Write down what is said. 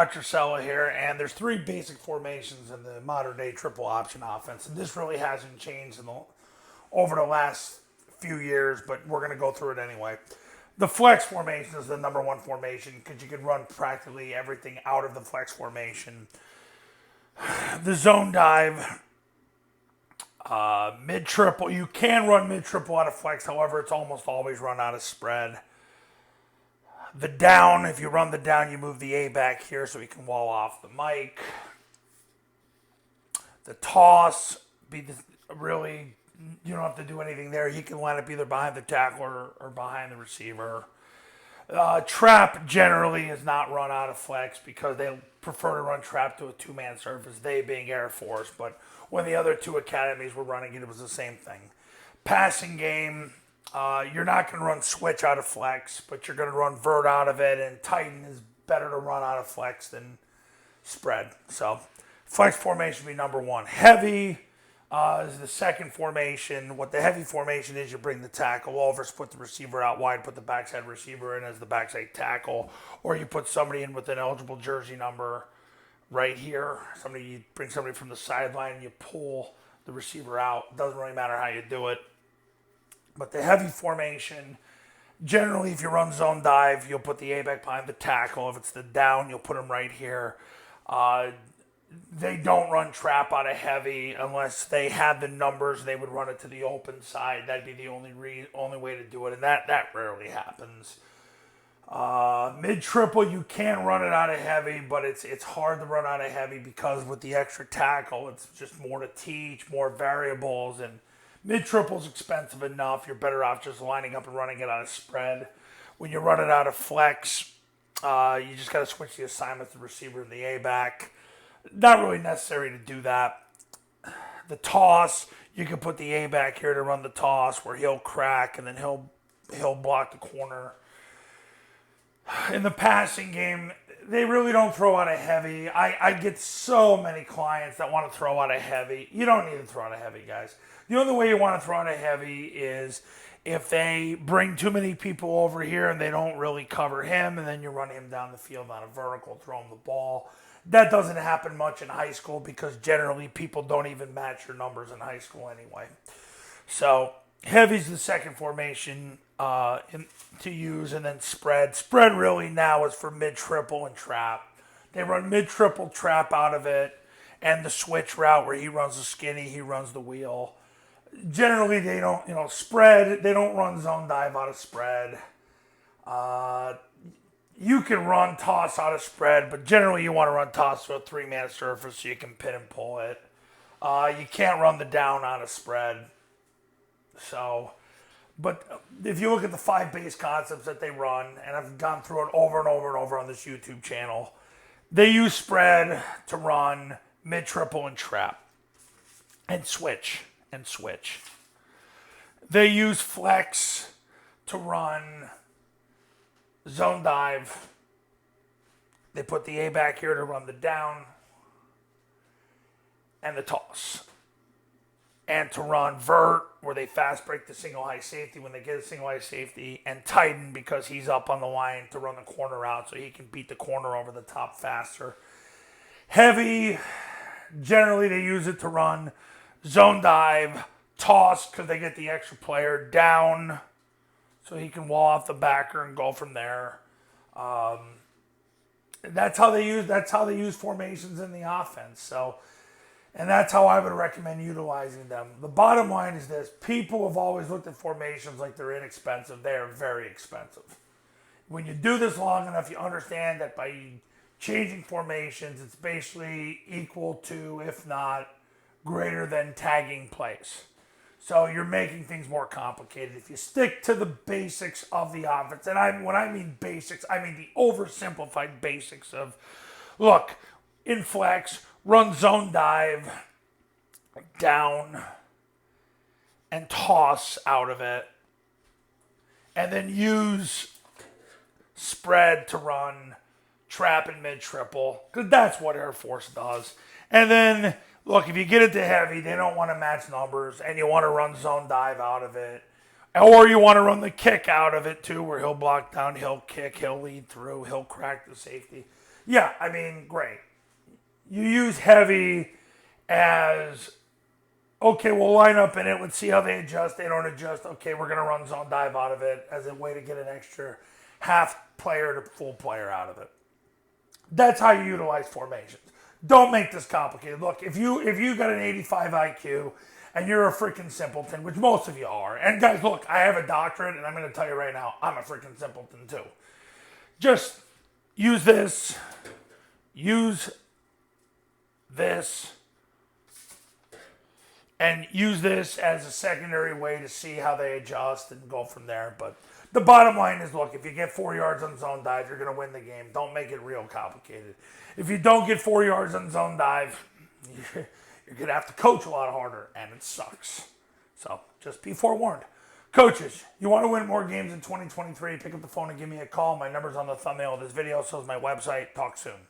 Petrosella here, and there's three basic formations in the modern day triple option offense, and this really hasn't changed over the last few years, but we're going to go through it anyway. The flex formation is the number one formation because you can run practically everything out of the flex formation. The zone dive, mid triple, you can run mid triple out of flex, however, it's almost always run out of spread. The down, if you run the down, you move the A back here so he can wall off the mic. The toss, really, you don't have to do anything there. He can line up either behind the tackler or behind the receiver. Trap generally is not run out of flex because they prefer to run trap to a two-man surface, they being Air Force. But when the other two academies were running it, it was the same thing. Passing game, you're not going to run switch out of flex, but you're going to run vert out of it, and Titan is better to run out of flex than spread. So flex formation would be number one. Heavy is the second formation. What the heavy formation is, you bring the tackle over, split the receiver out wide, put the backside receiver in as the backside tackle, or you put somebody in with an eligible jersey number right here. You bring somebody from the sideline and you pull the receiver out. Doesn't really matter how you do it. But the heavy formation, generally, if you run zone dive, you'll put the A-back behind the tackle. If it's the down, you'll put him right here. They don't run trap out of heavy unless they had the numbers. They would run it to the open side. That'd be the only way to do it, and that rarely happens. Mid triple, you can run it out of heavy, but it's hard to run out of heavy because with the extra tackle, it's just more to teach, more variables, and mid triple's expensive enough. You're better off just lining up and running it out of spread. When you run it out of flex, you just got to switch the assignments to the receiver and the A back. Not really necessary to do that. The toss, you can put the A back here to run the toss where he'll crack and then he'll block the corner. In the passing game, they really don't throw out a heavy. I get so many clients that want to throw out a heavy. You don't need to throw out a heavy, guys. The only way you want to throw out a heavy is if they bring too many people over here and they don't really cover him, and then you run him down the field on a vertical, throw him the ball. That doesn't happen much in high school because generally people don't even match your numbers in high school anyway. So heavy's the second formation to use, and then spread. Spread really now is for mid-triple and trap. They run mid-triple trap out of it, and the switch route where he runs the skinny, he runs the wheel. Generally, they don't, spread, they don't run zone dive out of spread. You can run toss out of spread, but generally you want to run toss to a three-man surface so you can pin and pull it. You can't run the down out of spread. So, but if you look at the five base concepts that they run, and I've gone through it over and over and over on this YouTube channel, they use spread to run mid-triple and trap, and switch. They use flex to run zone dive. They put the A back here to run the down and the toss. And to run vert, where they fast break the single high safety when they get a single high safety, and tighten because he's up on the line to run the corner out so he can beat the corner over the top faster. Heavy, generally they use it to run zone dive, toss because they get the extra player, down so he can wall off the backer and go from there. That's how they use formations in the offense. So, and that's how I would recommend utilizing them. The bottom line is this: people have always looked at formations like they're inexpensive. They are very expensive. When you do this long enough, you understand that by changing formations, it's basically equal to, if not greater than, tagging plays. So you're making things more complicated. If you stick to the basics of the offense, and when I mean basics, I mean the oversimplified basics of, look, in flex, run zone dive, down, and toss out of it, and then use spread to run trap and mid-triple, because that's what Air Force does. And then, look, if you get it to heavy, they don't want to match numbers, and you want to run zone dive out of it. Or you want to run the kick out of it, too, where he'll block down, he'll kick, he'll lead through, he'll crack the safety. Yeah, I mean, great. You use heavy as, okay, we'll line up in it. Let's see how they adjust. They don't adjust. Okay, we're going to run zone dive out of it as a way to get an extra half player to full player out of it. That's how you utilize formations. Don't make this complicated. Look, if you got an 85 IQ and you're a freaking simpleton, which most of you are, and guys, look, I have a doctorate, and I'm going to tell you right now, I'm a freaking simpleton too. Just use this, and use this as a secondary way to see how they adjust and go from there. But the bottom line is, look, if you get 4 yards on zone dive, you're going to win the game. Don't make it real complicated. If you don't get 4 yards on zone dive, you're going to have to coach a lot harder, and it sucks. So just be forewarned. Coaches, you want to win more games in 2023, pick up the phone and give me a call. My number's on the thumbnail of this video, so is my website. Talk soon.